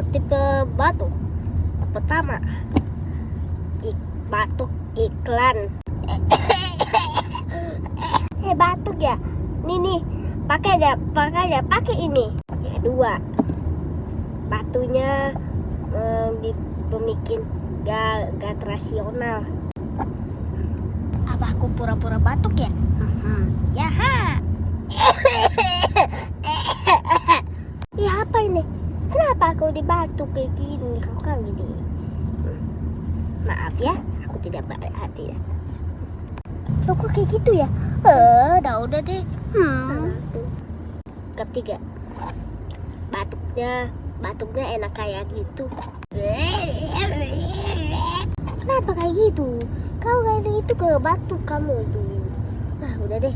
tipe batuk. Pertama, batuk iklan. Batuk ya. Nih, pakai ini. Yang kedua, batunya bikin gak rasional. Apa aku pura-pura batuk ya? Ya ha. Ya apa ini? Kenapa aku dibatuk kayak gini? Kau kan gini. Maaf ya, aku tidak baik hati ya. Loh kok kayak gitu ya? Udah deh. Ketiga, batuknya enak kayak gitu. Kenapa kayak gitu? Kau kayak gitu ke batuk kamu itu. Udah deh.